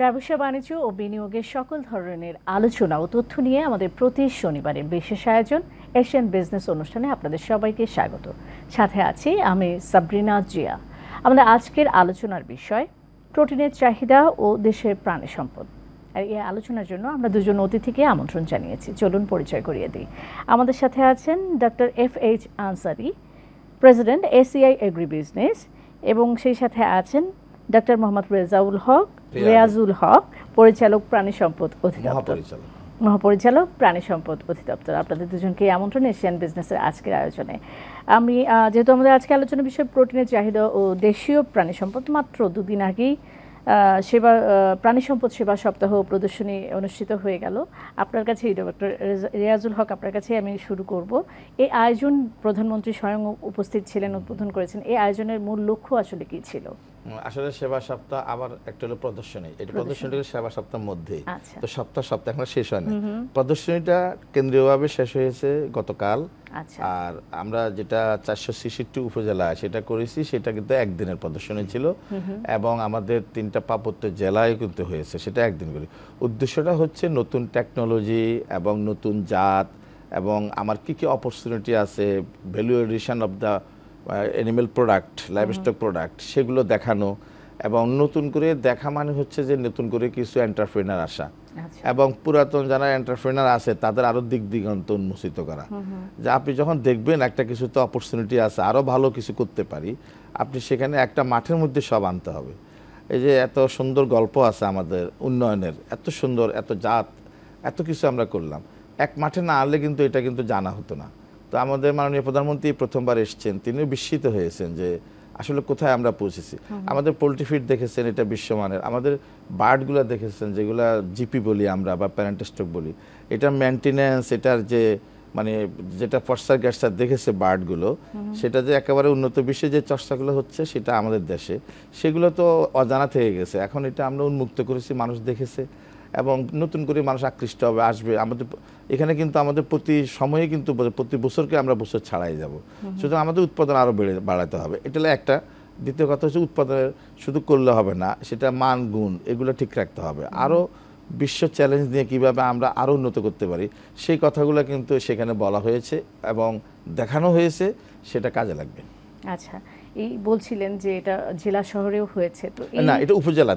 ব্যবসা বাণিজ্য ও বিনিয়োগের সকল ধরনের আলোচনা ও তথ্য নিয়ে আমাদের প্রতি শনিবারের বিশেষ আয়োজন এশিয়ান বিজনেস অনুষ্ঠানে আপনাদের সবাইকে স্বাগত। সাথে আছি আমি সাবরিনা জিয়া। আমাদের আজকের আলোচনার বিষয় প্রোটিনের চাহিদা ও দেশের প্রাণী সম্পদ। আর এই আলোচনার জন্য আমরা দুজন অতিথিকে আমন্ত্রণ জানিয়েছি। চলুন পরিচয় করিয়ে দিই। আমাদের সাথে আছেন doctor FH Ansari, president ACI Agri Business, এবং সেই সাথে আছেন ডক্টর মোহাম্মদ রেয়াজুল হক, পরিচালক প্রাণী সম্পদ অধিদপ্তর, মহাপরিচালক প্রাণী সম্পদ অধিদপ্তর। আপনাদের দুজনকে আমন্ত্রণ এশিয়ান বিজনেসের আজকের আয়োজনে। আমি যেহেতু আমাদের আজকে আলোচনার বিষয় প্রোটিনের চাহিদা ও দেশীয় প্রাণী সম্পদ, মাত্র দুদিন আগেই প্রাণী সম্পদ সেবা সপ্তাহ প্রদর্শনী অনুষ্ঠিত হয়ে গেল। আপনার কাছে ডক্টর রেয়াজুল হক, আপনার কাছে আমি শুরু করব। এই আয়োজন প্রধানমন্ত্রী স্বয়ং উপস্থিত ছিলেন, উদ্বোধন করেছেন। এই আয়োজনের মূল লক্ষ্য আসলে কি ছিল? আসলে সেবা সপ্তাহ আবার একটা হলো প্রদর্শনী, এটা প্রদর্শনীটা সেবা সপ্তাহের মধ্যে, তো সপ্তাহ এখন শেষ হয় না। প্রদর্শনীটা কেন্দ্রীয়ভাবে শেষ হয়েছে গতকাল। আর আমরা যেটা 466 উপজেলা সেটা করেছি, সেটা কিন্তু একদিনের প্রদর্শনী ছিল, এবং আমাদের 3টা পার্বত্য জেলায় কিন্তু হয়েছে, সেটা একদিন করে। উদ্দেশ্যটা হচ্ছে নতুন টেকনোলজি এবং নতুন জাত এবং আমার কি কি অপরচুনিটি আছে, value edition of the animal product, livestock product, সেগুলো দেখানো। এবং নতুন করে দেখা মানে হচ্ছে যে নতুন করে কিছু এন্টারপ্রেনার আসা, এবং পুরাতন যারা এন্টারপ্রেনার আছে তাদের আরও দিগন্ত উন্মোচিত করা, যে আপনি যখন দেখবেন একটা কিছুতে অপরচুনিটি আছে, আরও ভালো কিছু করতে পারি, আপনি সেখানে একটা মাঠের মধ্যে সব আনতে হবে। এই যে এত সুন্দর গল্প আছে আমাদের উন্নয়নের, এত সুন্দর, এত জাত, এত কিছু আমরা করলাম, এক মাঠে না আনলে কিন্তু এটা কিন্তু জানা হতো না। তো আমাদের মাননীয় প্রধানমন্ত্রী প্রথমবার এসছেন, তিনিও বিস্মিত হয়েছেন যে আসলে কোথায় আমরা পৌঁছেছি। আমাদের পোলট্রি ফিড দেখেছেন, এটা বিশ্বমানের। আমাদের বার্ডগুলো দেখেছেন, যেগুলা জিপি বলি আমরা বা প্যারেন্ট স্টক বলি, এটার মেনটেন্যান্স, এটার যে মানে যেটা ফর্সার গ্যাসার দেখেছে বার্ডগুলো, সেটা যে একেবারে উন্নত বিশ্বে যে চর্চাগুলো হচ্ছে সেটা আমাদের দেশে, সেগুলো তো অজানা থেকে গেছে। এখন এটা আমরা উন্মুক্ত করেছি, মানুষ দেখেছে, এবং নতুন করে মানুষ আকৃষ্ট হবে, আসবে। আমাদের এখানে কিন্তু আমাদের প্রতি সময়ে কিন্তু প্রতি বছরকে আমরা বছর ছাড়াই যাব, সুতরাং আমাদের উৎপাদন আরও বাড়াতে হবে। এটা হলো একটা। দ্বিতীয় কথা হচ্ছে উৎপাদনের শুধু করলে হবে না, সেটা মান গুণ এগুলো ঠিক রাখতে হবে। আরও বিশ্ব চ্যালেঞ্জ নিয়ে কীভাবে আমরা আরও উন্নত করতে পারি, সেই কথাগুলো কিন্তু সেখানে বলা হয়েছে এবং দেখানো হয়েছে, সেটা কাজে লাগবে। আচ্ছা, এই বলছিলেন যে এটা জেলা শহরেও হয়েছে, তো না, এটা উপজেলা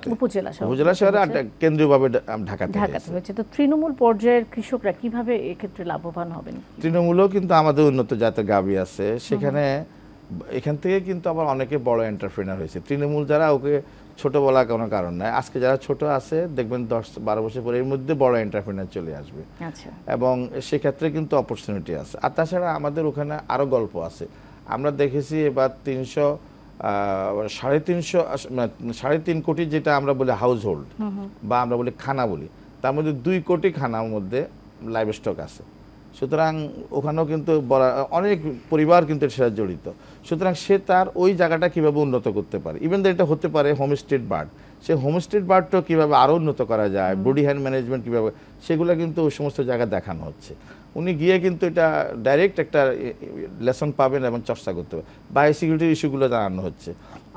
শহরে আর কেন্দ্রীয়ভাবে ঢাকাতে হয়েছে। তো তৃণমূল পর্যায়ের কৃষকরা কিভাবে এক্ষেত্রে লাভবান হবেন? তৃণমূলও কিন্তু আমাদের উন্নত জাতের গাভী আছে সেখানে, এখান থেকে কিন্তু আবার অনেকে বড় এন্টারপ্রেনার হয়েছে। তৃণমূল যারা, ওকে ছোট বলার কোনো কারণ নাই। আজকে যারা ছোট আছে দেখবেন 10-12 বছর পরে এর মধ্যে বড় এন্টারপ্রেনার চলে আসবে, এবং সেক্ষেত্রে কিন্তু অপরচুনিটি আছে। আর তাছাড়া আমাদের ওখানে আরও গল্প আছে। আমরা দেখেছি এবার 3.5 কোটি যেটা আমরা বলি হাউস হোল্ড বা আমরা বলি খানা বলি, তার মধ্যে 2 কোটি খানার মধ্যে লাইভ স্টক আছে। সুতরাং ওখানেও কিন্তু অনেক পরিবার কিন্তু এর সাথে জড়িত। সুতরাং সে তার ওই জায়গাটা কীভাবে উন্নত করতে পারে, ইভেন এটা হতে পারে হোমস্টেড বার্ড, সে হোমস্টেড বার্ডটাও কীভাবে আরও উন্নত করা যায়, বডি হ্যান্ড ম্যানেজমেন্ট কীভাবে, সেগুলো কিন্তু ওই সমস্ত জায়গায় দেখানো হচ্ছে। উনি গিয়ে কিন্তু এটা ডাইরেক্ট একটা লেসন পাবেন এবং চর্চা করতে হবে। বায়োসিকিউরিটির ইস্যুগুলো জানানো হচ্ছে।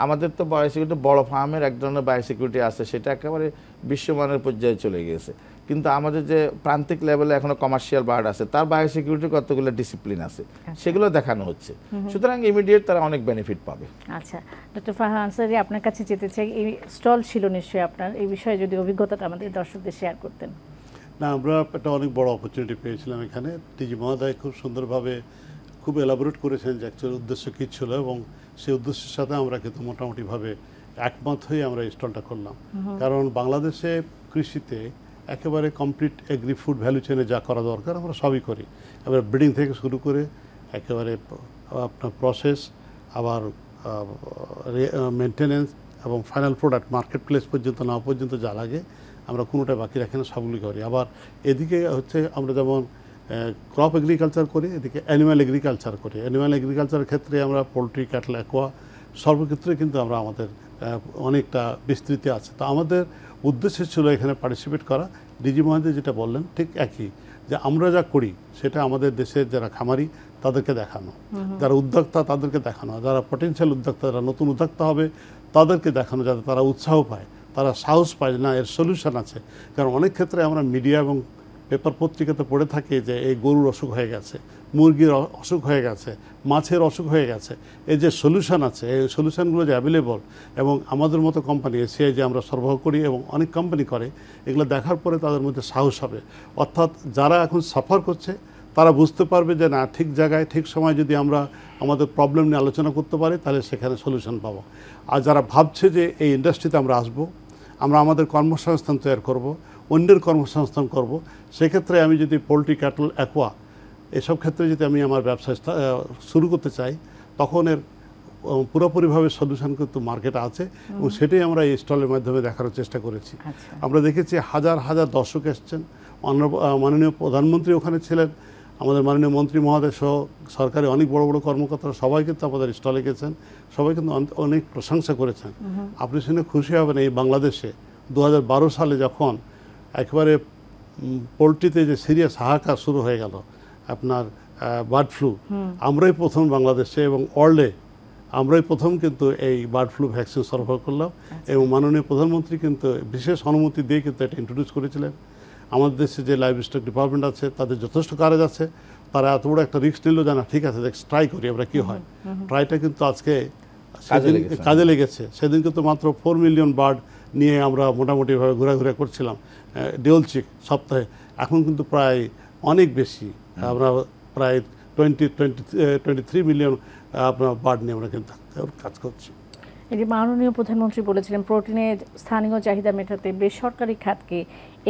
আমাদের তো বায়োসিকিউরিটি বড় ফার্মের এক ধরনের বায়োসিকিউরিটি আছে, সেটা একেবারে বিশ্বমানের পর্যায়ে চলে গিয়েছে। কিন্তু আমাদের যে প্রান্তিক লেভেলে এখনো কমার্শিয়াল বার্ড আছে, তার বায়োসিকিউরিটির কতগুলো ডিসিপ্লিন আছে, সেগুলো দেখানো হচ্ছে। সুতরাং ইমিডিয়েট তারা অনেক বেনিফিট পাবে। আচ্ছা, ডক্টর ফাহা আনসারি, আপনার কাছে যেতে চাই। এই স্টল ছিল নিশ্চয়ই আপনার, এই বিষয়ে যদি অভিজ্ঞতাটা আমাদের দর্শকদের শেয়ার করতেন। না, আমরা একটা অনেক বড় অপরচুনিটি পেয়েছিলাম এখানে। টিজি মহোদয় খুব সুন্দরভাবে খুব এলাবোরেট করেছেন যে অ্যাকচুয়ালি উদ্দেশ্য কী ছিল, এবং সেই উদ্দেশ্যের সাথে আমরা কিন্তু মোটামুটিভাবে একমত হয়ে আমরা এই স্টলটা করলাম। কারণ বাংলাদেশে কৃষিতে একেবারে কমপ্লিট এগ্রি ফুড ভ্যালু চেনে যা করা দরকার আমরা সবই করি। এবার ব্রিডিং থেকে শুরু করে একেবারে আপনার প্রসেস, আবার মেনটেনেন্স এবং ফাইনাল প্রোডাক্ট মার্কেট প্লেস পর্যন্ত না পর্যন্ত যা লাগে আমরা কোনোটা বাকি রাখি না, সবগুলি করি। আবার এদিকে হচ্ছে আমরা যেমন ক্রপ এগ্রিকালচার করি, এদিকে অ্যানিম্যাল এগ্রিকালচার করি। অ্যানিম্যাল এগ্রিকালচারের ক্ষেত্রে আমরা পোলট্রি, ক্যাটল, অ্যাকোয়া সর্বক্ষেত্রে কিন্তু আমরা আমাদের অনেকটা বিস্তৃতি আছে। তো আমাদের উদ্দেশ্য ছিল এখানে পার্টিসিপেট করা। ডিজি মহোদয় যেটা বললেন ঠিক একই, যে আমরা যা করি সেটা আমাদের দেশের যারা খামারি তাদেরকে দেখানো, যারা উদ্যোক্তা তাদেরকে দেখানো, যারা পটেনশিয়াল উদ্যোক্তা, যারা নতুন উদ্যোক্তা হবে তাদেরকে দেখানো, যাতে তারা উৎসাহ পায়। তারা সাহস পায় না এর সলিউশন আছে। কারণ অনেক ক্ষেত্রে আমরা মিডিয়া এবং পেপার পত্রিকাতে পড়ে থাকি যে এই গরুর অসুখ হয়ে গেছে, মুরগির অসুখ হয়ে গেছে, মাছের অসুখ হয়ে গেছে। এই যে সলিউশন আছে, এই সলিউশনগুলো যে অ্যাভেলেবল এবং আমাদের মতো কোম্পানি এসিআই যে আমরা সরবরাহ করি এবং অনেক কোম্পানি করে, এগুলো দেখার পরে তাদের মধ্যে সাহস হবে। অর্থাৎ যারা এখন সাফার করছে তারা বুঝতে পারবে যে না, ঠিক জায়গায় ঠিক সময় যদি আমরা আমাদের প্রবলেম নিয়ে আলোচনা করতে পারি তাহলে সেখানে সলিউশন পাবো। আর যারা ভাবছে যে এই ইন্ডাস্ট্রিতে আমরা আসবো, আমরা আমাদের কর্মসংস্থান তৈরি করব, অন্যের কর্মসংস্থান করব, সেক্ষেত্রে আমি যদি পোলট্রি, ক্যাটল, অ্যাকোয়া এসব ক্ষেত্রে যদি আমি আমার ব্যবসা শুরু করতে চাই, তখন এর পুরোপুরিভাবে সলিউশন কিন্তু মার্কেটে আছে এবং সেটাই আমরা এই স্টলের মাধ্যমে দেখানোর চেষ্টা করেছি। আমরা দেখেছি হাজার হাজার দর্শক এসছেন, মাননীয় প্রধানমন্ত্রী ওখানে ছিলেন, আমাদের মাননীয় মন্ত্রী মহোদয় সহ সরকারি অনেক বড় বড় কর্মকর্তারা সবাই কিন্তু আমাদের স্টলে গেছেন, সবাই কিন্তু অনেক প্রশংসা করেছেন। আপনি শুনে খুশি হবেন, এই বাংলাদেশে 2012 সালে যখন একেবারে পোলট্রিতে যে সিরিয়াস হাহাকার শুরু হয়ে গেল, আপনার বার্ড ফ্লু, আমরাই প্রথম বাংলাদেশে এবং ওয়ার্ল্ডে আমরাই প্রথম কিন্তু এই বার্ড ফ্লু ভ্যাকসিন সরবরাহ করলাম এবং মাননীয় প্রধানমন্ত্রী কিন্তু বিশেষ অনুমতি দিয়ে কিন্তু এটা ইন্ট্রোডিউস করেছিলেন। আমাদের দেশে যে লাইভ স্টক ডিপার্টমেন্ট আছে তাদের যথেষ্ট কাজ আছে, তারা এত বড় একটা রিস্ক নিল জানা, ঠিক আছে ট্রাই করি আমরা কী হয়। ট্রাইটা কিন্তু আজকে কাজে লেগেছে। সেদিন কিন্তু মাত্র 4 মিলিয়ন বার্ড নিয়ে আমরা মোটামুটিভাবে ঘোরাঘুরা করছিলাম ডেওলচিক সপ্তাহে। এখন কিন্তু প্রায় অনেক বেশি, আমরা প্রায় 23 মিলিয়ন আপনার বার্ড নিয়ে আমরা কিন্তু কাজ করছি। এই যে মাননীয় প্রধানমন্ত্রী বলেছিলেন প্রোটিনের স্থানীয় চাহিদা মেটাতে বেসরকারি খাতকে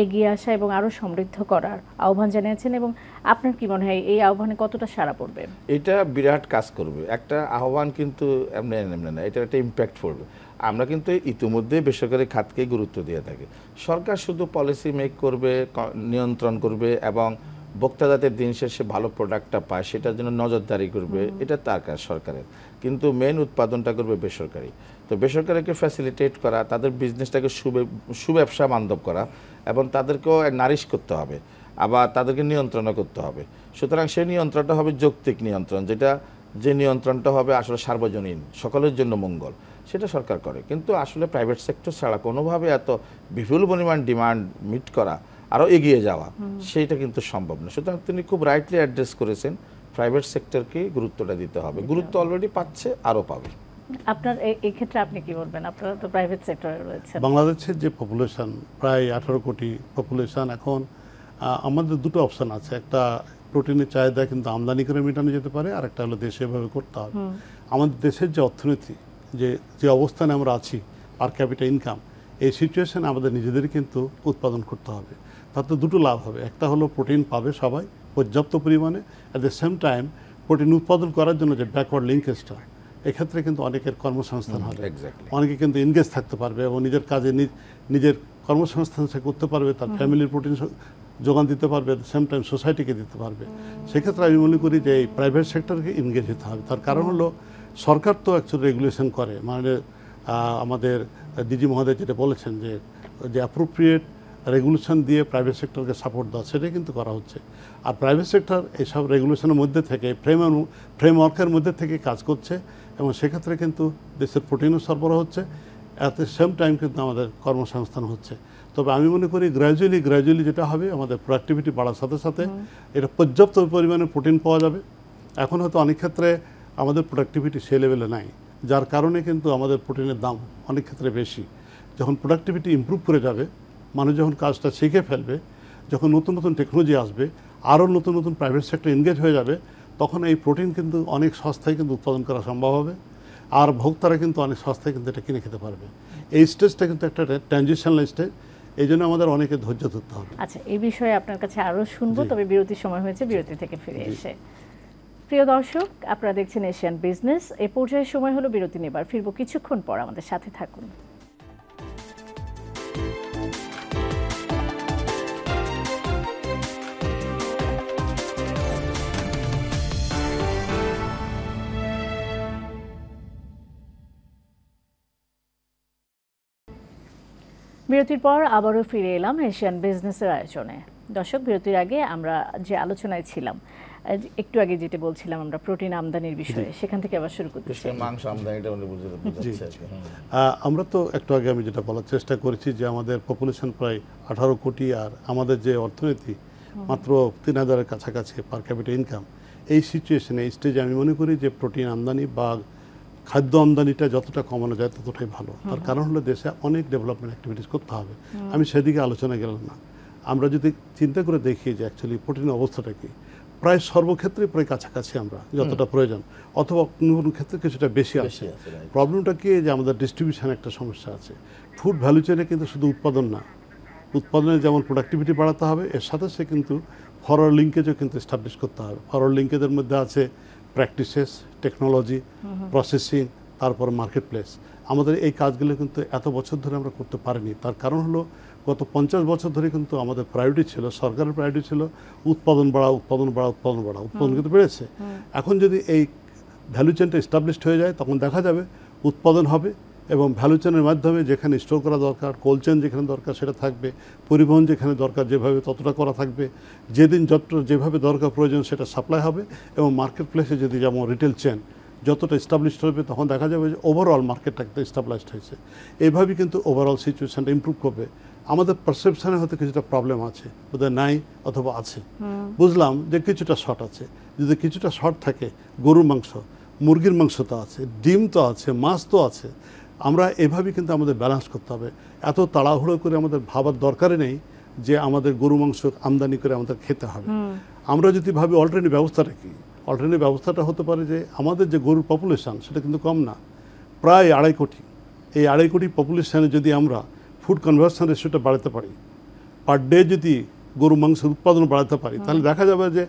এগিয়ে আসা এবং আরও সমৃদ্ধ করার আহ্বান জানিয়েছেন, এবং আপনার কি মনে হয় এই আহ্বানে কতটা সাড়া পড়বে? এটা বিরাট কাজ করবে। একটা আহ্বান কিন্তু এমনি না, এটা একটা ইম্প্যাক্ট পড়বে। আমরা কিন্তু ইতিমধ্যে বেসরকারি খাতকে গুরুত্ব দিয়ে থাকি। সরকার শুধু পলিসি মেক করবে, নিয়ন্ত্রণ করবে এবং ভোক্তা যাতে দিন শেষে ভালো প্রোডাক্টটা পায় সেটার জন্য নজরদারি করবে, এটা তার কাজ সরকারের। কিন্তু মেন উৎপাদনটা করবে বেসরকারি। তো বেসরকারিকে ফ্যাসিলিটেট করা, তাদের বিজনেসটাকে সুব্যবসা বান্ধব করা এবং তাদেরকেও নারিশ করতে হবে, আবার তাদেরকে নিয়ন্ত্রণও করতে হবে। সুতরাং সেই নিয়ন্ত্রণটা হবে যৌক্তিক নিয়ন্ত্রণ, যে নিয়ন্ত্রণটা হবে আসলে সার্বজনীন, সকলের জন্য মঙ্গল, সেটা সরকার করে। কিন্তু আসলে প্রাইভেট সেক্টর ছাড়া কোনোভাবে এত বিপুল পরিমাণ ডিমান্ড মিট করা, আরও এগিয়ে যাওয়া, সেইটা কিন্তু সম্ভব না। সুতরাং তিনি খুব রাইটলি অ্যাড্রেস করেছেন, প্রাইভেট সেক্টরকে গুরুত্বটা দিতে হবে। গুরুত্ব অলরেডি পাচ্ছে, আরও পাবে। আপনার এই ক্ষেত্রে আপনি কি বলবেন? আপনারা তো প্রাইভেট সেক্টরে রয়েছেন। বাংলাদেশের যে পপুলেশন প্রায় 18 কোটি পপুলেশন, এখন আমাদের দুটো অপশন আছে। একটা প্রোটিনের চাহিদা কিন্তু আমদানি করে মেটানো যেতে পারে, আর একটা হলো দেশে এভাবে করতে হবে। আমাদের দেশের যে অর্থনীতি, যে অবস্থানে আমরা আছি, পার ক্যাপিটা ইনকাম, এই সিচুয়েশনে আমাদের নিজেদের কিন্তু উৎপাদন করতে হবে। তাতে দুটো লাভ হবে। একটা হলো প্রোটিন পাবে সবাই পর্যাপ্ত পরিমাণে, at the same time protein উৎপাদন করার জন্য যে ব্যাকওয়ার্ড লিঙ্কেজটা, এক্ষেত্রে কিন্তু অনেকের কর্মসংস্থান হবে, অনেকে কিন্তু এনগেজ থাকতে পারবে এবং নিজের কাজে নিজের কর্মসংস্থান সে করতে পারবে, তার ফ্যামিলির প্রোটিন যোগান দিতে পারবে, অ্যাট দ্য সেম টাইম সোসাইটিকে দিতে পারবে। সেক্ষেত্রে আমি মনে করি যে এই প্রাইভেট সেক্টরকে এনগেজ হতে হবে। তার কারণ হলো সরকার তো অ্যাকচুয়ালি রেগুলেশন করে, মানে আমাদের ডিজি মহোদয় যেটা বলেছেন যে অ্যাপ্রোপ্রিয়েট রেগুলেশন দিয়ে প্রাইভেট সেক্টরকে সাপোর্ট দেওয়া, সেটাই কিন্তু করা হচ্ছে। আর প্রাইভেট সেক্টর এইসব রেগুলেশনের মধ্যে থেকে ফ্রেমওয়ার্কের মধ্যে থেকে কাজ করছে এবং সেক্ষেত্রে কিন্তু দেশের প্রোটিনও সরবরাহ হচ্ছে, অ্যাট দ্য সেম টাইম কিন্তু আমাদের কর্মসংস্থান হচ্ছে। তবে আমি মনে করি গ্র্যাজুয়ালি যেটা হবে, আমাদের প্রোডাক্টিভিটি বাড়ার সাথে সাথে এটা পর্যাপ্ত পরিমাণে প্রোটিন পাওয়া যাবে। এখন হয়তো অনেক ক্ষেত্রে আমাদের প্রোডাক্টিভিটি সে লেভেলে নাই, যার কারণে কিন্তু আমাদের প্রোটিনের দাম অনেক ক্ষেত্রে বেশি। যখন প্রোডাক্টিভিটি ইমপ্রুভ করে যাবে, মানুষ যখন কাজটা শিখে ফেলবে, যখন নতুন নতুন টেকনোলজি আসবে, আরও নতুন নতুন প্রাইভেট সেক্টর এনগেজ হয়ে যাবে, তখন এই প্রোটিন কিন্তু অনেক সস্তায় কিন্তু উৎপাদন করা সম্ভব হবে, আর ভোক্তারা কিন্তু অনেক সস্তায় কিন্তু এটা কিনে খেতে পারবে। এই স্টেজটা কিন্তু একটা ট্রানজিশনাল স্টেজ, এই জন্য আমাদের অনেকে ধৈর্য ধরতে হবে। আচ্ছা, এই বিষয়ে আপনার কাছে আরও শুনবো, তবে বিরতির সময় হয়েছে, বিরতি থেকে ফিরে এসে। প্রিয় দর্শক, আপনারা দেখছেন এশিয়ান বিজনেস। এই পর্যায়ে সময় হলো বিরতি নেবার, ফিরবো কিছুক্ষণ পর, আমাদের সাথে থাকুন। বিরতির পর আবারও ফিরে এলাম এশিয়ান বিজনেসের আয়োজনে। দর্শক, বিরতির আগে আমরা যে আলোচনায় ছিলাম, একটু আগে যেটা বলছিলাম আমরা প্রোটিন আমদানির বিষয়ে, সেখান থেকে আবার শুরু করতে চাই। মাংস আমদানিটা উনি বুঝাচ্ছে। আমরা তো একটু আগে আমি যেটা বলার চেষ্টা করেছি যে আমাদের পপুলেশন প্রায় 18 কোটি, আর আমাদের যে অর্থনীতি মাত্র 3000-এর কাছাকাছি পার ক্যাপিটা ইনকাম। এই সিচুয়েশনে, এই স্টেজে আমি মনে করি যে প্রোটিন আমদানি বা খাদ্য আমদানিটা যতটা কমানো যায় ততটাই ভালো। তার কারণ হলো দেশে অনেক ডেভেলপমেন্ট অ্যাক্টিভিটিস করতে হবে। আমি সেদিকে আলোচনা গেলাম না। আমরা যদি চিন্তা করে দেখি যে অ্যাকচুয়ালি প্রোটিনের অবস্থাটা কি, প্রায় সর্বক্ষেত্রে প্রায় কাছাকাছি আমরা যতটা প্রয়োজন, অথবা কোনো ক্ষেত্রে কিছুটা বেশি আছে। প্রবলেমটা কি যে আমাদের ডিস্ট্রিবিউশন একটা সমস্যা আছে। ফুড ভ্যালু চেনে কিন্তু শুধু উৎপাদন না, উৎপাদনে যেমন প্রোডাক্টিভিটি বাড়াতে হবে, এর সাথে সে কিন্তু ফরওয়ার্ড লিঙ্কেজও কিন্তু এস্টাবলিশ করতে হবে। ফরওয়ার্ড লিঙ্কেজের মধ্যে আছে প্র্যাকটিসেস, টেকনোলজি, প্রসেসিং, তারপর মার্কেট প্লেস। আমাদের এই কাজগুলো কিন্তু এত বছর ধরে আমরা করতে পারিনি। তার কারণ হলো গত 50 বছর ধরে কিন্তু আমাদের প্রায়োরিটি ছিল, সরকারের প্রায়োরিটি ছিল উৎপাদন বাড়া, উৎপাদন বাড়া, উৎপাদন বাড়া। উৎপাদন কিন্তু বেড়েছে। এখন যদি এই ভ্যালু চেনটা এস্টাবলিশড হয়ে যায়, তখন দেখা যাবে উৎপাদন হবে এবং ভ্যালু চেনের মাধ্যমে যেখানে স্টোর করা দরকার, কোল্ড চেন যেখানে দরকার সেটা থাকবে, পরিবহন যেখানে দরকার যেভাবে ততটা করা থাকবে, যেদিন যেভাবে দরকার প্রয়োজন সেটা সাপ্লাই হবে, এবং মার্কেট প্লেসে যদি যেমন রিটেল চেন যতটা এস্টাবলিশড হবে, তখন দেখা যাবে যে ওভারঅল মার্কেটটা একটা এস্টাবলিশড হয়েছে। এইভাবেই কিন্তু ওভারঅল সিচুয়েশনটা ইমপ্রুভ করবে। আমাদের পারসেপশনে হয়তো কিছুটা প্রবলেম আছে, বোধহয় নাই অথবা আছে, বুঝলাম যে কিছুটা শর্ট আছে। যদি কিছুটা শর্ট থাকে, গরুর মাংস, মুরগির মাংস তো আছে, ডিম তো আছে, মাছ তো আছে। আমরা এভাবেই কিন্তু আমাদের ব্যালেন্স করতে হবে। এত তাড়াহুড়ো করে আমাদের ভাবার দরকারই নেই যে আমাদের গরু মাংস আমদানি করে আমাদের খেতে হবে। আমরা যদি ভাবি অল্টারনেটিভ ব্যবস্থাটা কি, অল্টারনেটিভ ব্যবস্থাটা হতে পারে যে আমাদের যে গরুর পপুলেশন সেটা কিন্তু কম না, প্রায় 2.5 কোটি। এই 2.5 কোটি পপুলেশনে যদি আমরা ফুড কনভার্সন রেশিওটা বাড়াতে পারি, পার ডে যদি গরু মাংসের উৎপাদন বাড়াতে পারি, তাহলে দেখা যাবে যে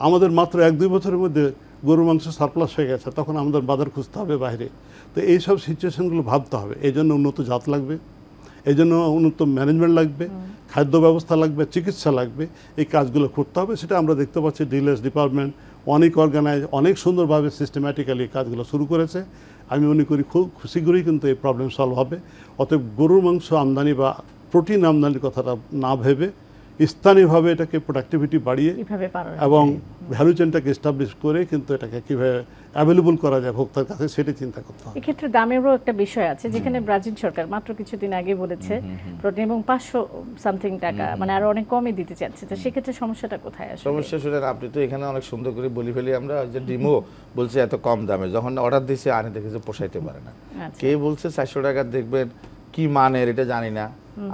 আমাদের মাত্র 1-2 বছরের মধ্যে গরু মাংস সারপ্লাস হয়ে গেছে। তখন আমাদের বাজার খুঁজতে হবে বাইরে। তো এইসব সিচুয়েশনগুলো ভাবতে হবে। এই জন্য উন্নত জাত লাগবে, এই জন্য উন্নত ম্যানেজমেন্ট লাগবে, খাদ্য ব্যবস্থা লাগবে, চিকিৎসা লাগবে। এই কাজগুলো করতে হবে। সেটা আমরা দেখতে পাচ্ছি ডিলার্স ডিপার্টমেন্ট অনেক অর্গানাইজ, অনেক সুন্দরভাবে সিস্টেম্যাটিক্যালি কাজগুলো শুরু করেছে। আমি মনে করি খুব শীঘ্রই কিন্তু এই প্রবলেম সলভ হবে। অতএব গরুর মাংস আমদানি বা প্রোটিন আমদানির কথাটা না ভেবে স্থানীয়ভাবে এটাকে প্রোডাক্টিভিটি বাড়িয়ে এবং ভ্যালু চেনটাকে এস্টাবলিশ করে কিন্তু এটাকে কীভাবে অ্যাভেলেবল করা যায় ভোক্তার কাছে, সেটা চিন্তা করতে হবে। এক্ষেত্রে দামেরও একটা বিষয় আছে, যেখানে ব্রাজিল সরকার মাত্র কিছুদিন আগে বলেছে প্রোটিন এবং 500 সামথিং টাকা, মানে আরো অনেক কমই দিতে চাচ্ছে। তো সেক্ষেত্রে সমস্যাটা কোথায় আসে? সমস্যা শুনেন, আপনি তো এখানে অনেক সুন্দর করে বলি ফেলি আমরা যে ডিমও বলছে এত কম দামে, যখন অর্ডার দিয়েছে আনে দেখেছে পোষাইতে পারে না। কে বলছে 400 টাকা, দেখবেন কি মানের এটা জানি না,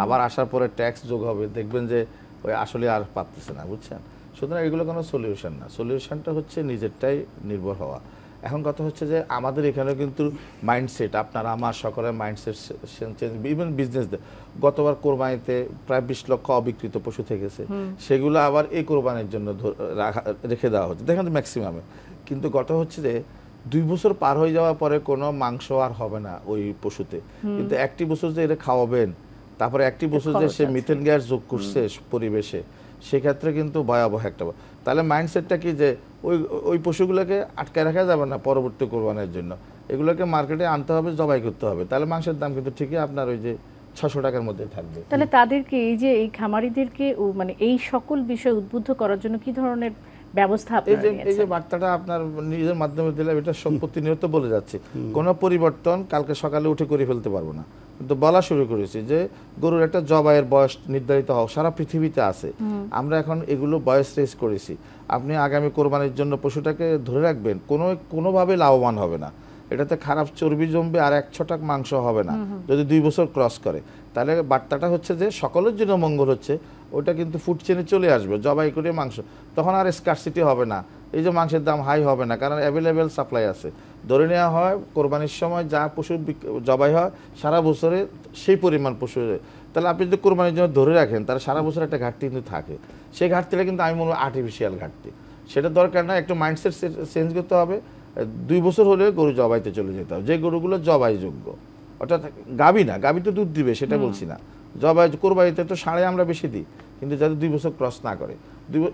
আবার আসার পরে ট্যাক্স যোগ হবে, দেখবেন যে ওই আসলে আর পারতেছে না, বুঝছেন। সুতরাং এগুলো কোনো সলিউশন না। সলিউশনটা হচ্ছে নিজেরটাই নির্ভর হওয়া। এখন কথা হচ্ছে যে আমাদের এখানে কিন্তু মাইন্ডসেট, আপনার আমার সকলের মাইন্ডসেট চেঞ্জ, ইভেন বিজনেস। গতবার কোরবানিতে প্রায় 20 লক্ষ অবিকৃত পশু থেকেছে, সেগুলো আবার এই কোরবানির জন্য রেখে দেওয়া হচ্ছে, দেখেন ম্যাক্সিমামে। কিন্তু কথা হচ্ছে যে 2 বছর পার হয়ে যাওয়ার পরে কোনো মাংস আর হবে না ওই পশুতে। কিন্তু 1টি বছর যে এটা খাওয়াবেন, তারপরে 1টি বছর যে সে মিথেন গ্যাস যোগ করছে পরিবেশে, সেক্ষেত্রে কিন্তু ভয়াবহ একটা। তাহলে মাইন্ডসেটটা কি যে ওই পশুগুলোকে আটকায় রাখা যাবে না পরবর্তী কোরবানির জন্য, এগুলোকে মার্কেটে আনতে হবে, জবাই করতে হবে। তাহলে মাংসের দাম কিন্তু ঠিকই আপনার ওই যে 600 টাকার মধ্যে থাকবে। তাহলে তাদেরকে এই যে এই খামারিদেরকে মানে এই সকল বিষয় উদ্বুদ্ধ করার জন্য কি ধরনের ব্যবস্থা আপনারা নিয়েছেন? এই যে বার্তাটা আপনার নিজের মাধ্যমে দিলাম, এটা প্রতিনিয়ত বলে যাচ্ছে। কোনো পরিবর্তন কালকে সকালে উঠে করে ফেলতে পারবো না, কিন্তু বলা শুরু করেছি যে গরুর একটা জবাইয়ের বয়স নির্ধারিত হোক, সারা পৃথিবীতে আছে। আমরা এখন এগুলো বয়স রেজ করেছি। আপনি আগামী কোরবানির জন্য পশুটাকে ধরে রাখবেন, কোনোভাবে লাভবান হবে না। এটাতে খারাপ চর্বি জমবে আর 1 ছটাক মাংস হবে না যদি 2 বছর ক্রস করে। তাহলে বার্তাটা হচ্ছে যে সকলের জন্য মঙ্গল হচ্ছে, ওটা কিন্তু ফুড চেনে চলে আসবে জবাই করে মাংস, তখন আর স্কারসিটি হবে না। এই যে মাংসের দাম হাই হবে না, কারণ অ্যাভেলেবেল সাপ্লাই আছে। ধরে নেওয়া হয় কোরবানির সময় যা পশু জবাই হয় সারা বছরে সেই পরিমাণ পশু। তাহলে আপনি যদি কোরবানির জন্য ধরে রাখেন, তাহলে সারা বছর একটা ঘাটতি কিন্তু থাকে। সেই ঘাটতিটা কিন্তু আমি মনে করি আর্টিফিশিয়াল ঘাটতি, সেটা দরকার না। একটু মাইন্ডসেট চেঞ্জ করতে হবে। 2 বছর হলে গরু জবাইতে চলে যেতে হবে, যে গরুগুলো জবাইযোগ্য। অর্থাৎ গাভী না, গাভী তো দুধ দিবে সেটা বলছি না, জবাই কোরবানিতে তো সাড়ে আমরা বেশি দিই, কিন্তু যাতে 2 বছর ক্রস না করে।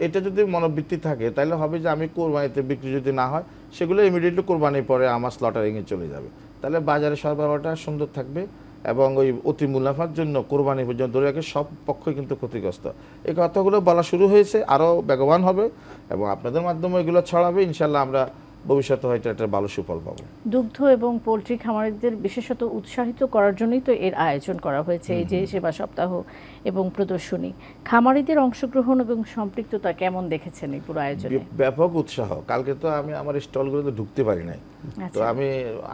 এটা যদি মনোবৃত্তি থাকে, তাহলে হবে যে আমি কোরবানিতে বিক্রি যদি না হয়, সেগুলো ইমিডিয়েটলি কোরবানির পরে আমার স্লটারিংয়ে চলে যাবে। তাহলে বাজারে সরবরাহটা সুন্দর থাকবে এবং ওই অতি মুনাফার জন্য কোরবানি পর্যন্ত ধরে রাখে সব পক্ষই কিন্তু ক্ষতিগ্রস্ত। এই কথাগুলো বলা শুরু হয়েছে, আরও বেগবান হবে এবং আপনাদের মাধ্যমে এগুলো ছড়াবে। ইনশাল্লাহ আমরা ভবিষ্যতে হয়তো একটা ভালো সুফল পাবো। দুগ্ধ এবং পোলট্রি খামারিদের বিশেষত উৎসাহিত করার জন্যই তো এর আয়োজন করা হয়েছে, এই যে সেবা সপ্তাহ এবং প্রদর্শনী। খামারিদের অংশগ্রহণ এবং সম্পৃক্ততা কেমন দেখেছেন এই পুরো আয়োজনে? ব্যাপক উৎসাহ। কালকে তো আমি আমার স্টলগুলোতে ঢুকতে পারি নাই, তো আমি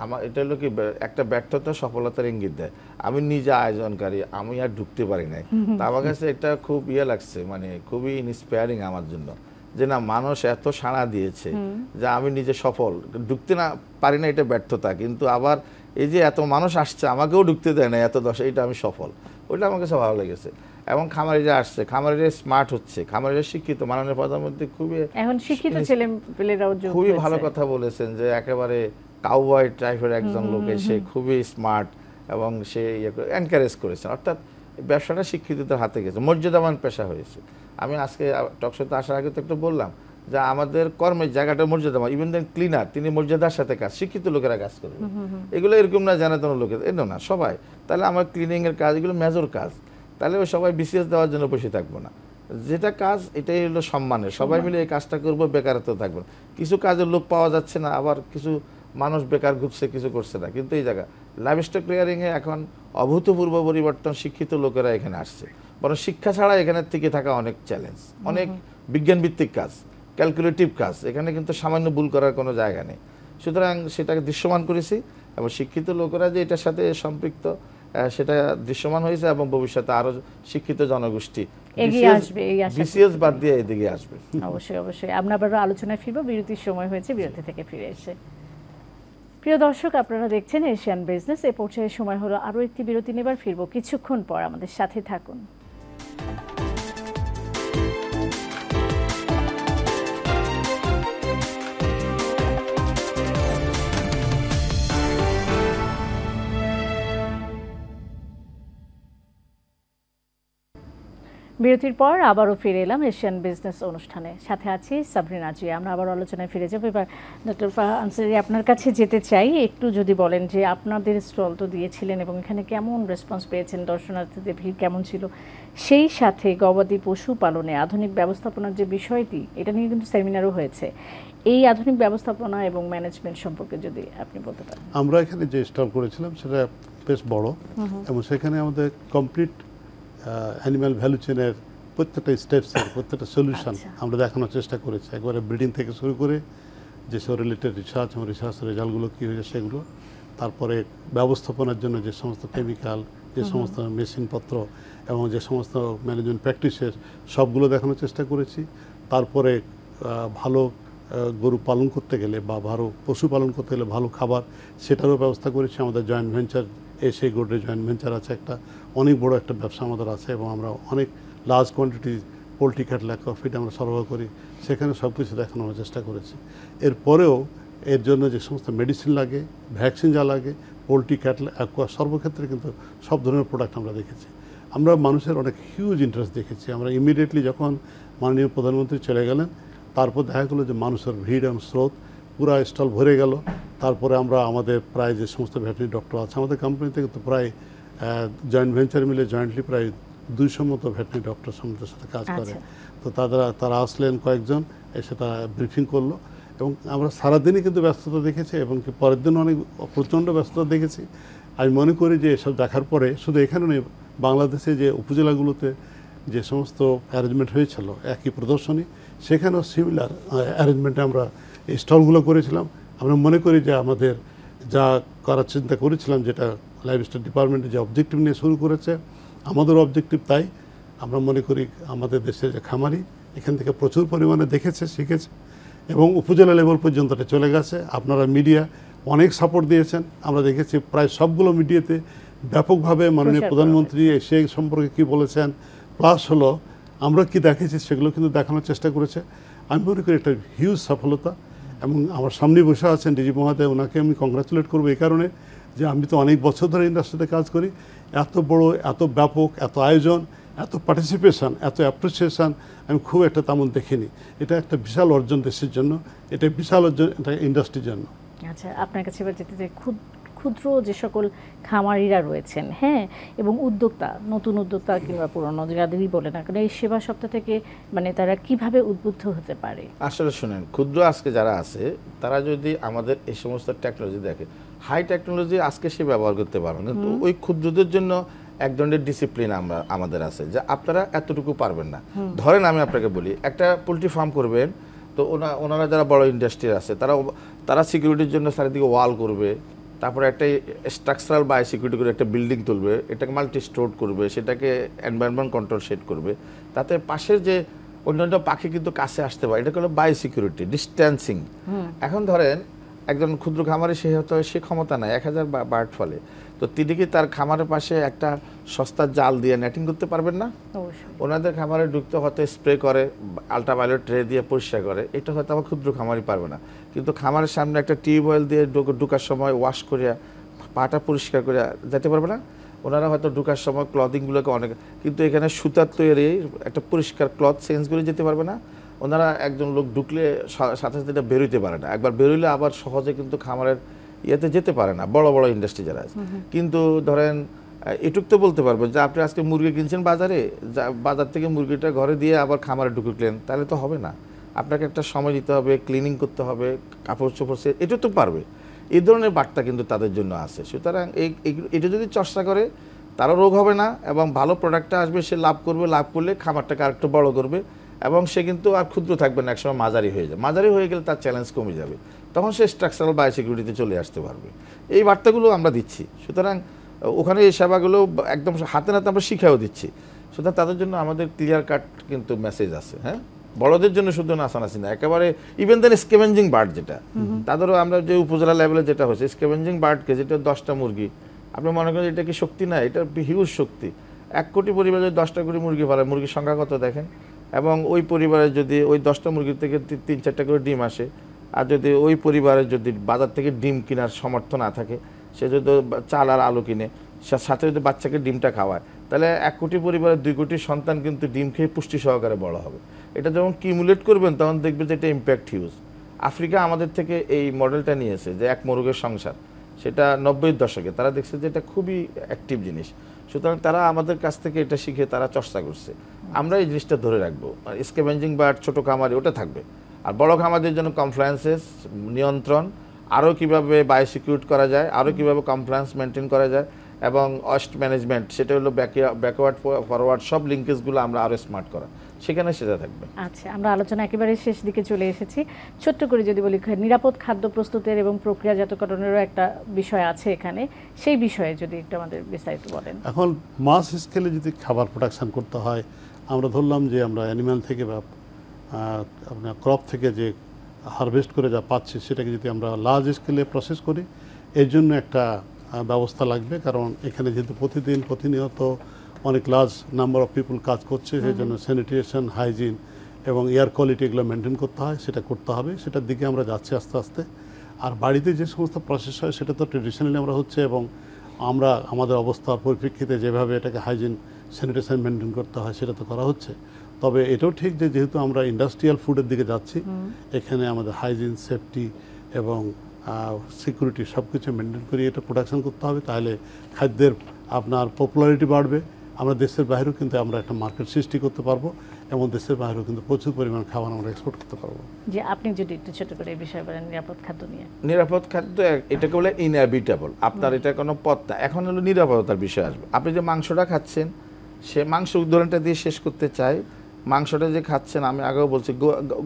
আমার এটা হলো কি একটা ব্যর্থতা সফলতার ইঙ্গিত দেয়। আমি নিজে আয়োজনকারী, আমি আর ঢুকতে পারি নাই। তো আমার কাছে এটা খুব লাগছে, মানে খুবই ইন্সপায়ারিং আমার জন্য, যে না মানুষ এত সাড়া দিয়েছে যে আমি নিজে সফল। ঢুকতে না পারি না এটা ব্যর্থতা, কিন্তু আবার এই যে এত মানুষ আসছে আমাকেও ঢুকতে দেয় না এত দশ, এটা আমি সফল। ওইটা আমার কাছে ভালো লেগেছে। এবং খামারিরা আসছে, খামারিরা স্মার্ট হচ্ছে, খামারিরা শিক্ষিত। মাননীয় প্রধানমন্ত্রী খুবই এখন শিক্ষিত ছেলেপেলেরাও খুবই ভালো কথা বলেছেন, যে একেবারে কাউবয় টাইপের একজন লোক এসে খুবই স্মার্ট এবং সে এনকারেজ করেছেন। অর্থাৎ ব্যবসাটা শিক্ষিতদের হাতে গেছে, মর্যাদাবান পেশা হয়েছে। আমি আজকে টকশোতে আসার আগে তো একটু বললাম যে আমাদের কর্মের জায়গাটা মর্যাদাবান। ইভেন দেন ক্লিনার, তিনি মর্যাদার সাথে কাজ, শিক্ষিত লোকেরা কাজ করবে। এগুলো এরকম না জানাতেন লোকের, এর না সবাই। তাহলে আমার ক্লিনিংয়ের কাজ, এগুলো মেজর কাজ, তাহলে ওই সবাই বিসিএস দেওয়ার জন্য বসে থাকবো না। যেটা কাজ এটাই হলো সম্মানের, সবাই মিলে এই কাজটা করবো, বেকারত্ব থাকবে। কিছু কাজের লোক পাওয়া যাচ্ছে না, আবার কিছু মানুষ বেকার ঘুরছে, কিছু করছে না। কিন্তু এই জায়গা লাইভস্টক ক্লিয়ারিংয়ে এখন অভূতপূর্ব পরিবর্তন, শিক্ষিত লোকেরা এখানে আসছে। বরং শিক্ষা ছাড়া এখানের থেকে থাকা অনেক চ্যালেঞ্জ, অনেক বিজ্ঞানভিত্তিক কাজ, ক্যালকুলেটিভ কাজ, এখানে কিন্তু সামান্য ভুল করার কোনো জায়গা নেই। সুতরাং সেটাকে দৃশ্যমান করেছি এবং শিক্ষিত লোকেরা যে এটার সাথে সম্পৃক্ত সেটা দৃশ্যমান হয়েছে এবং ভবিষ্যতে আরো শিক্ষিত জনগোষ্ঠী এগিয়ে আসবে, বিসিএস বাদ দিয়ে এদিকে আসবে। অবশ্যই অবশ্যই। আমরা আবার আলোচনায় ফিরবো, বিরতির সময় হয়েছে, বিরতি থেকে ফিরে এসে। প্রিয় দর্শক, আপনারা দেখছেন এশিয়ান বিজনেস। এ পর্যায়ে সময় হলো আরও একটি বিরতি নেবার, ফিরবো কিছুক্ষণ পর, আমাদের সাথে থাকুন। বিরতির পর আবারও ফিরে এলাম এশিয়ান বিজনেস অনুষ্ঠানে, সাথে আছি সাবরিনা জিয়া। আমরা আবার আলোচনায় ফিরে যাবো। এবার ডক্টর ফারাহ আনসারী, আপনার কাছে যেতে চাই, একটু যদি বলেন যে আপনাদের স্টল তো দিয়েছিলেন এবং এখানে কেমন রেসপন্স পেয়েছেন, দর্শনার্থীদের ভিড় কেমন ছিল, সেই সাথে গবাদি পশু পালনে আধুনিক ব্যবস্থাপনার যে বিষয়টি, এটা নিয়ে কিন্তু সেমিনারও হয়েছে। এই আধুনিক ব্যবস্থাপনা এবং ম্যানেজমেন্ট সম্পর্কে যদি আপনি বলতে পারেন। আমরা এখানে যে স্টল করেছিলাম সেটা বেশ বড় এবং সেখানে আমাদের কমপ্লিট অ্যানিম্যাল ভ্যালু চেনের প্রত্যেকটা স্টেপসের প্রত্যেকটা সলিউশন আমরা দেখানোর চেষ্টা করেছি। একবারে ব্রিডিং থেকে শুরু করে যেসব রিলেটেড রিসার্চ এবং রিসার্চের রেজাল্টগুলো কী হয়েছে সেগুলো, তারপরে ব্যবস্থাপনার জন্য যে সমস্ত কেমিক্যাল, যে সমস্ত মেশিনপত্র এবং যে সমস্ত ম্যানেজমেন্ট প্র্যাকটিসের সবগুলো দেখানোর চেষ্টা করেছি। তারপরে ভালো গরু পালন করতে গেলে বা ভালো পশু পালন করতে গেলে ভালো খাবার, সেটারও ব্যবস্থা করেছি। আমাদের জয়েন্ট ভেঞ্চার এশিয়া গোল্ডের জয়েন্ট ভেঞ্চার আছে একটা, অনেক বড় একটা ব্যবসা আমাদের আছে এবং আমরা অনেক large quantity poultry cattle feed আমরা সরবরাহ করি, সেখানে সব কিছু দেখানোর চেষ্টা করেছি। এরপরেও এর জন্য যে সমস্ত মেডিসিন লাগে, ভ্যাকসিন যা লাগে, পোলট্রি ক্যাটল অ্যাকোয়া সর্বক্ষেত্রে কিন্তু সব ধরনের প্রোডাক্ট আমরা দেখেছি। আমরা মানুষের অনেক হিউজ ইন্টারেস্ট দেখেছি। আমরা ইমিডিয়েটলি যখন মাননীয় প্রধানমন্ত্রী চলে গেলেন, তারপর দেখা গেলো যে মানুষের ভিড় এবং স্রোত, পুরা স্টল ভরে গেল। তারপরে আমরা আমাদের প্রায় যে সমস্ত ভেটেরিনারি ডক্টর আছে আমাদের কোম্পানি থেকে, তো প্রায় জয়েন্ট ভেঞ্চার মিলে জয়েন্টলি প্রায় 200 মতো ভেটেরিনারি ডক্টর আমাদের সাথে কাজ করে। তো তারা আসলেন কয়েকজন, এসে তারা ব্রিফিং করলো এবং আমরা সারাদিনই কিন্তু ব্যস্ততা দেখেছি এবং পরের দিন অনেক প্রচণ্ড ব্যস্ততা দেখেছি। আমি মনে করি যে এসব দেখার পরে শুধু এখানে নেই, বাংলাদেশে যে উপজেলাগুলোতে যে সমস্ত অ্যারেঞ্জমেন্ট হয়েছিল একই প্রদর্শনী, সেখানেও সিমিলার অ্যারেঞ্জমেন্টে আমরা এই স্টলগুলো করেছিলাম। আমরা মনে করি যে আমাদের যা করার চিন্তা করেছিলাম, যেটা লাইভস্টক ডিপার্টমেন্টে যে অবজেক্টিভ নিয়ে শুরু করেছে, আমাদের অবজেক্টিভ তাই। আমরা মনে করি আমাদের দেশের যে খামারি এখান থেকে প্রচুর পরিমাণে দেখেছে, শিখেছে এবং উপজেলা লেভেল পর্যন্ত চলে গেছে। আপনারা মিডিয়া অনেক সাপোর্ট দিয়েছেন, আমরা দেখেছি প্রায় সবগুলো মিডিয়াতে ব্যাপকভাবে মাননীয় প্রধানমন্ত্রী সে সম্পর্কে কী বলেছেন, প্লাস হলো আমরা কি দেখেছি সেগুলো কিন্তু দেখানোর চেষ্টা করেছে। আমি মনে করি একটা হিউজ সফলতা এবং আমার সামনে বসে আছেন ডিজি মহোদয়, ওনাকে আমি কংগ্রাচুলেট করবো এই কারণে যে আমি তো অনেক বছর ধরে ইন্ডাস্ট্রিতে কাজ করি, এত বড়, এত ব্যাপক, এত আয়োজন, এত পার্টিসিপেশন, এত অ্যাপ্রিসিয়েশন আমি খুব একটা তেমন দেখিনি। এটা একটা বিশাল অর্জন দেশের জন্য, এটা বিশাল অর্জন এটা ইন্ডাস্ট্রির জন্য। আচ্ছা, আপনার কাছে এবার যেতে চাই, ক্ষুদ্র যে সকল খামারিরা রয়েছেন, হ্যাঁ, এবং উদ্যোক্তা, নতুন উদ্যোক্তা কিংবা পুরনো যাদেরই বলে না কেন, এই সেবা সপ্তাহ থেকে মানে তারা কিভাবে উদ্বুদ্ধ হতে পারে? আসলে শুনেন, ক্ষুদ্র আজকে যারা আছে তারা যদি আমাদের এই সমস্ত টেকনোলজি দেখে, হাই টেকনোলজি আজকে সে ব্যবহার করতে পারবে না, তো ওই ক্ষুদ্রদের জন্য এক ধরনের ডিসিপ্লিন আমাদের আছে যে আপনারা এতটুকু পারবেন না। ধরেন আমি আপনাকে বলি, একটা পোলট্রি ফার্ম করবেন, তো ওনারা যারা বড় ইন্ডাস্ট্রি আছে তারা সিকিউরিটির জন্য চারিদিকে ওয়াল করবে, তারপরে একটা স্ট্রাকচারাল বাই সিকিউরিটি করে একটা বিল্ডিং তুলবে, এটাকে মাল্টি স্টোর করবে, সেটাকে এনভায়রনমেন্ট কন্ট্রোল সেট করবে, তাতে পাশের যে অন্যান্য পাখি কিন্তু কাছে আসতে পারে, এটা হলো বাই সিকিউরিটি, ডিস্ট্যান্সিং। এখন ধরেন একজন ক্ষুদ্র খামারে সে ক্ষমতা নাই 1000 বার্ড ফলে, তো তিনি কি তার খামারের পাশে একটা সস্তা জাল দিয়ে নেটিং করতে পারবেন না? ওনাদের খামারে ঢুকতে হয়তো স্প্রে করে, আল্ট্রাভায়োলেট রে দিয়ে পরিষ্কার করে, এটা হয়তো আমার ক্ষুদ্র খামারই পারবে না। কিন্তু খামারের সামনে একটা টিউবওয়েল দিয়ে ঢুকার সময় ওয়াশ করিয়া পাটা পরিষ্কার করে যেতে পারবে না? ওনারা হয়তো ঢুকার সময় ক্লথিংগুলোকে অনেক, কিন্তু এখানে সুতার তৈরি একটা পরিষ্কার ক্লথ চেঞ্জ করে যেতে পারবে না? ওনারা একজন লোক ঢুকলে সাথে সাথে এটা বেরোইতে পারে না, একবার বেরোইলে আবার সহজে কিন্তু খামারের ইয়েতে যেতে পারে না, বড় বড় ইন্ডাস্ট্রি যারা আছে। কিন্তু ধরেন এটুক তো বলতে পারবো যে আপনি আজকে মুরগি কিনছেন বাজারে, বাজার থেকে মুরগিটা ঘরে দিয়ে আবার খামারে ঢুকলেন, তাহলে তো হবে না। আপনাকে একটা সময় দিতে হবে, ক্লিনিং করতে হবে, কাপড় চোপড়, এটা তো পারবে। এই ধরনের বার্তা কিন্তু তাদের জন্য আছে। সুতরাং এটা যদি চর্চা করে, তারও রোগ হবে না এবং ভালো প্রোডাক্টটা আসবে, সে লাভ করবে, লাভ করলে খামারটাকে আরেকটু বড় করবে এবং সে কিন্তু আর ক্ষুদ্র থাকবে না, একসময় মাঝারি হয়ে যাবে। মাঝারি হয়ে গেলে তার চ্যালেঞ্জ কমে যাবে, তখন সে স্ট্রাকচারাল বাই সিকিউরিটিতে চলে আসতে পারবে। এই বার্তাগুলো আমরা দিচ্ছি। সুতরাং ওখানে এই সেবাগুলো একদম হাতে নাতে আমরা শিখাও দিচ্ছি। সুতরাং তাদের জন্য আমাদের ক্লিয়ার কাট কিন্তু মেসেজ আছে। হ্যাঁ, বড়দের জন্য শুধু নাচানাচি না, একেবারে ইভেন দেন স্ক্যাভেঞ্জিং বার্ড যেটা, তাদেরও আমরা যে উপজেলা লেভেলে যেটা হচ্ছে স্ক্যাভেঞ্জিং বার্ডকে, যেটা 10টা মুরগি, আপনি মনে করেন এটা কি শক্তি না? এটা হিউজ শক্তি। 1 কোটি পরিবারে যদি 10টা করে মুরগি পালে, মুরগির সংখ্যা কত দেখেন, এবং ওই পরিবারে যদি ওই 10টা মুরগির থেকে 3-4টা করে ডিম আসে, আর যদি ওই পরিবারের যদি বাজার থেকে ডিম কেনার সামর্থ্য না থাকে, সে যদি চাল আর আলু কিনে, সাথে যদি বাচ্চাকে ডিমটা খাওয়ায়, তাহলে 1 কোটি পরিবারের 2 কোটি সন্তান কিন্তু ডিম খেয়ে পুষ্টি সহকারে বড় হবে। এটা যখন কিমুলেট করবেন তখন দেখবেন যে এটা ইম্প্যাক্ট হিউজ। আফ্রিকা আমাদের থেকে এই মডেলটা নিয়েছে যে 1 মোরগের সংসার, সেটা 90-এর দশকে তারা দেখছে যে এটা খুবই অ্যাক্টিভ জিনিস। সুতরাং তারা আমাদের কাছ থেকে এটা শিখে তারা চর্চা করছে। আমরা এই জিনিসটা ধরে রাখবো। স্ক্যাভেঞ্জিং বার্ড ছোটো খামারে ওটা থাকবে, আর বড় খামারদের জন্য কমপ্লায়েন্সেস, নিয়ন্ত্রণ, আরও কীভাবে বায়োসিকিউর করা যায়, আরও কীভাবে কমপ্লায়েন্স মেনটেন করা যায়, এবং ওয়েস্ট ম্যানেজমেন্ট, সেটা হলো ব্যাকওয়ার্ড ফরওয়ার্ড সব লিঙ্কেজগুলো আমরা আরও স্মার্ট করা, সেখানে সেটা থাকবে। আচ্ছা, আমরা আলোচনা একেবারে শেষ দিকে চলে এসেছি। ছোট্ট করে যদি বলি, নিরাপদ খাদ্য প্রস্তুতের এবং প্রক্রিয়াজাতকরণেরও একটা বিষয় আছে এখানে, সেই বিষয়ে যদি একটু আমাদের বিস্তারিত বলেন। এখন মাস স্কেলে যদি খাবার প্রোডাকশন করতে হয়, আমরা ধরলাম যে আমরা অ্যানিম্যাল থেকে বা আপনার ক্রপ থেকে যে হারভেস্ট করে যা পাচ্ছি, সেটাকে যদি আমরা লার্জ স্কেলে প্রসেস করি, এর জন্য একটা ব্যবস্থা লাগবে। কারণ এখানে যেহেতু প্রতিনিয়ত অনেক লার্জ নাম্বার অফ পিপুল কাজ করছে, সেই জন্য স্যানিটেশন, হাইজিন এবং এয়ার কোয়ালিটি এগুলো মেনটেন করতে হয়, সেটা করতে হবে। সেটার দিকে আমরা যাচ্ছি আস্তে আস্তে। আর বাড়িতে যে সমস্ত প্রসেস হয় সেটা তো ট্রেডিশনালি আমরা হচ্ছে, এবং আমরা আমাদের অবস্থার পরিপ্রেক্ষিতে যেভাবে এটাকে হাইজিন, স্যানিটেশন মেনটেন করতে হয় সেটা তো করা হচ্ছে। তবে এটাও ঠিক যে যেহেতু আমরা ইন্ডাস্ট্রিয়াল ফুডের দিকে যাচ্ছি, এখানে আমাদের হাইজিন, সেফটি এবং সিকিউরিটি সব কিছু মেনটেন করে এটা প্রোডাকশন করতে হবে। তাহলে খাদ্যের আপনার পপুলারিটি বাড়বে, আমরা দেশের বাইরেও কিন্তু আমরা একটা মার্কেট সৃষ্টি করতে পারবো, এবং দেশের বাইরেও কিন্তু প্রচুর পরিমাণ খাবার আমরা এক্সপোর্ট করতে পারবো। যে আপনি যদি একটু ছোট করে এই বিষয়ে বলেন, নিরাপদ খাদ্য নিয়ে। নিরাপদ খাদ্য এটাকে বলে ইনহ্যাবিটেবল, আপনার এটা কোনো পথ না। এখন হলো নিরাপত্তার বিষয় আসবে। আপনি যে মাংসটা খাচ্ছেন, সে মাংস উদাহরণটা দিয়ে শেষ করতে চাই। মাংসটা যে খাচ্ছেন, আমি আগেও বলছি,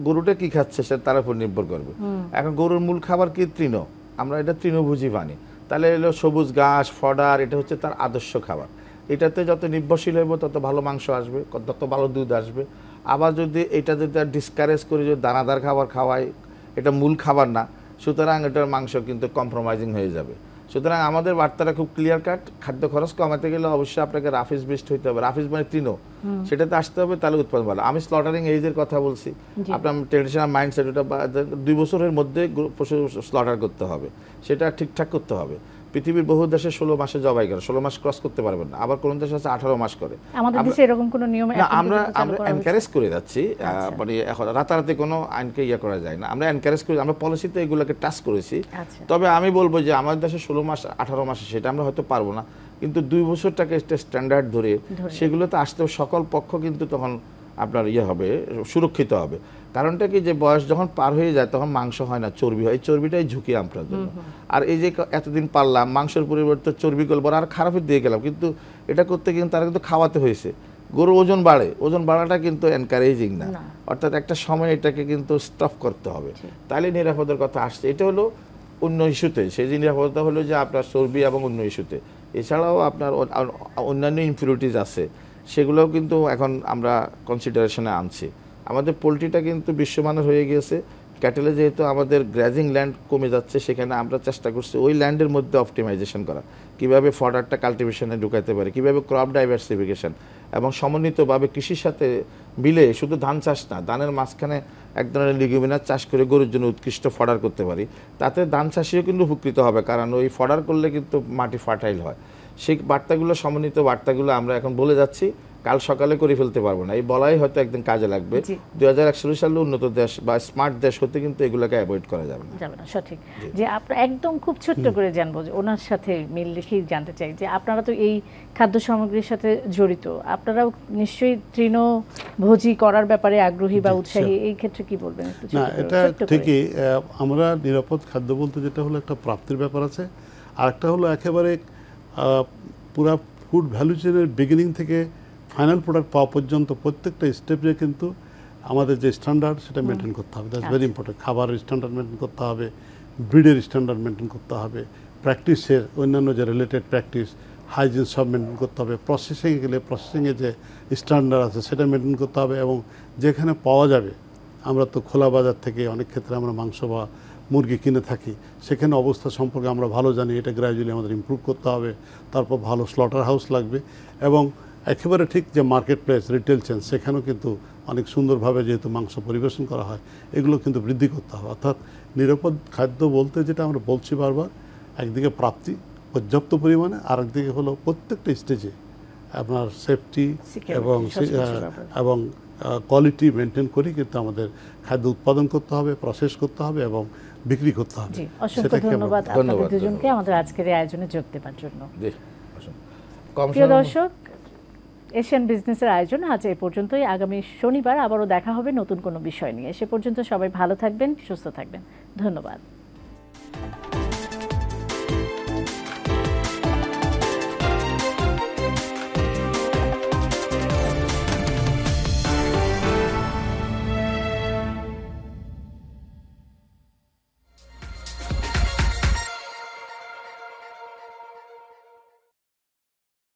গরুটা কি খাচ্ছে সে তার উপর নির্ভর করবে। এখন গরুর মূল খাবার কি? তৃণ। আমরা এটা তৃণভোজী বানি, তাহলে এলো সবুজ ঘাস, ফডার, এটা হচ্ছে তার আদর্শ খাবার। এটাতে যত নির্ভরশীল হইব তত ভালো মাংস আসবে, তত ভালো দুধ আসবে। আবার যদি এটা যদি ডিসকারেজ করে যদি দানাদার খাবার খাওয়াই, এটা মূল খাবার না, সুতরাং এটার মাংস কিন্তু কম্প্রোমাইজিং হয়ে যাবে। সুতরাং আমাদের বার্তাটা খুব ক্লিয়ার কাট। খাদ্য খরচ কমাতে গেলে অবশ্যই আপনাকে রাফিজ বেস্ট হইতে হবে। রাফিজ মানে তৃণ, সেটাতে আসতে হবে, তাহলে উৎপাদন ভালো। আমি স্লটারিং এজের কথা বলছি, আপনার ট্রেডিশনাল মাইন্ডসেট, ওটা 2 বছরের মধ্যে পশু স্লটার করতে হবে, সেটা ঠিকঠাক করতে হবে। পৃথিবীর বহু দেশে 16 মাসে জবাই করে, 16 মাস ক্রস করতে পারবেন না, আবার কোন দেশে আছে 18 মাস করে। আমাদের দেশে এরকম কোনো নিয়ম না, আমরা এনকারেজ করে যাচ্ছি, মানে এখন রাতারাতি কোনো আইনকে ইয়ে করা যায় না, আমরা এনকারেজ করি, আমরা পলিসিতে এগুলোকে টাচ করেছি। তবে আমি বলবো যে আমাদের দেশে 16 মাস 18 মাসে সেটা আমরা হয়তো পারবো না, কিন্তু 2 বছরটাকে স্ট্যান্ডার্ড ধরে সেগুলোতে আসতে সকল পক্ষ কিন্তু তখন আপনার ইয়ে হবে, সুরক্ষিত হবে। কারণটা কি, যে বয়স যখন পার হয়ে যায় তখন মাংস হয় না, চর্বি হয়, এই চর্বিটাই ঝুঁকি আপনার জন্য। আর এই যে এতদিন পারলাম মাংসের পরিবর্তে চর্বি করবো আর খারাপের দিয়ে গেলাম, কিন্তু এটা করতে কিন্তু তারা কিন্তু খাওয়াতে হয়েছে, গরুর ওজন বাড়ে, ওজন বাড়াটা কিন্তু এনকারেজিং না, অর্থাৎ একটা সময় এটাকে কিন্তু স্টপ করতে হবে, তাহলে নিরাপদের কথা আসছে। এটা হলো অন্য ইস্যুতে, সেই যে নিরাপত্তা হলো যে আপনার চর্বি এবং অন্য ইস্যুতে, এছাড়াও আপনার অন্যান্য ইমপিউরিটিজ আছে, সেগুলোও কিন্তু এখন আমরা কনসিডারেশনে আনছি। আমাদের পোলট্রিটা কিন্তু বিশ্বমানের হয়ে গিয়েছে, ক্যাটেলে যেহেতু আমাদের গ্রাজিং ল্যান্ড কমে যাচ্ছে, সেখানে আমরা চেষ্টা করছি ওই ল্যান্ডের মধ্যে অপটিমাইজেশন করা, কীভাবে ফডারটা কাল্টিভেশনে ঢুকাতে পারে, কীভাবে ক্রপ ডাইভার্সিফিকেশন এবং সমন্বিতভাবে কৃষির সাথে মিলে, শুধু ধান চাষ না, ধানের মাঝখানে এক ধরনের লিগুমিনাস চাষ করে গরুর জন্য উৎকৃষ্ট ফডার করতে পারি, তাতে ধান চাষিও কিন্তু উপকৃত হবে, কারণ ওই ফডার করলে কিন্তু মাটি ফার্টাইল হয়। সেই বার্তাগুলো, সমন্বিত বার্তাগুলো আমরা এখন বলে যাচ্ছি, কাল সকালে করে ফেলতে পারবো না, এই বলাই হয়তো একদিন কাজে লাগবে। 2041 সালে উন্নত দেশ বা স্মার্ট দেশ হতে কিন্তু এগুলোকে অ্যাভয়েড করা যাবে না। সঠিক। যে আপনারা একদম খুব ছোট্ট করে জানবো, যে ওনার সাথে মিল রেখেই জানতে চাই যে আপনারা তো এই খাদ্য সামগ্রীর সাথে জড়িত, আপনারাও নিশ্চয়ই তৃণভোজী করার ব্যাপারে আগ্রহী বা উৎসাহী, এই ক্ষেত্রে কি বলবেন? না, এটা ঠিকই, আমরা নিরাপদ খাদ্য বলতে যেটা হলো একটা প্রাপ্তির ব্যাপার আছে, আর একটা হলো একেবারে পুরা ফুড ভ্যালু চেনের বিগিনিং থেকে ফাইনাল প্রোডাক্ট পাওয়া পর্যন্ত প্রত্যেকটা স্টেপে কিন্তু আমাদের যে স্ট্যান্ডার্ড সেটা মেনটেন করতে হবে। That's very important. খাবারের স্ট্যান্ডার্ড মেনটেন করতে হবে, ব্রিডের স্ট্যান্ডার্ড মেনটেন করতে হবে, প্র্যাকটিসের অন্যান্য যে রিলেটেড প্র্যাকটিস, হাইজিন সব মেনটেন করতে হবে, প্রসেসিংয়ে গেলে প্রসেসিংয়ে যে স্ট্যান্ডার্ড আছে সেটা মেনটেন করতে হবে, এবং যেখানে পাওয়া যাবে, আমরা তো খোলা বাজার থেকে অনেক ক্ষেত্রে আমরা মাংস বা মুরগি কিনে থাকি, সেখানে অবস্থা সম্পর্কে আমরা ভালো জানি, এটা গ্র্যাজুয়ালি আমাদের ইমপ্রুভ করতে হবে। তারপর ভালো স্লটার হাউস লাগবে, এবং একেবারে ঠিক যে মার্কেট প্লেস, রিটেল চেন, সেখানেও কিন্তু অনেক সুন্দরভাবে যেহেতু মাংস পরিবেশন করা হয়, এগুলো কিন্তু বৃদ্ধি করতে হবে। অর্থাৎ নিরাপদ খাদ্য বলতে যেটা আমরা বলছি বারবার, একদিকে প্রাপ্তি পর্যাপ্ত পরিমাণে, আর একদিকে হলো প্রত্যেকটা স্টেজে আপনার সেফটি এবং কোয়ালিটি মেনটেন করে কিন্তু আমাদের খাদ্য উৎপাদন করতে হবে, প্রসেস করতে হবে এবং বিক্রি করতে হবে। অসংখ্য ধন্যবাদ আপনাদের দুজনকে আমাদের আজকের এই আয়োজনে যোগ দেওয়ার জন্য। প্রিয় দর্শক, এশিয়ান বিজনেসের আয়োজন আজ এই পর্যন্তই। আগামী শনিবার আবারও দেখা হবে নতুন কোনো বিষয় নিয়ে। সে পর্যন্ত সবাই ভালো থাকবেন, সুস্থ থাকবেন। ধন্যবাদ।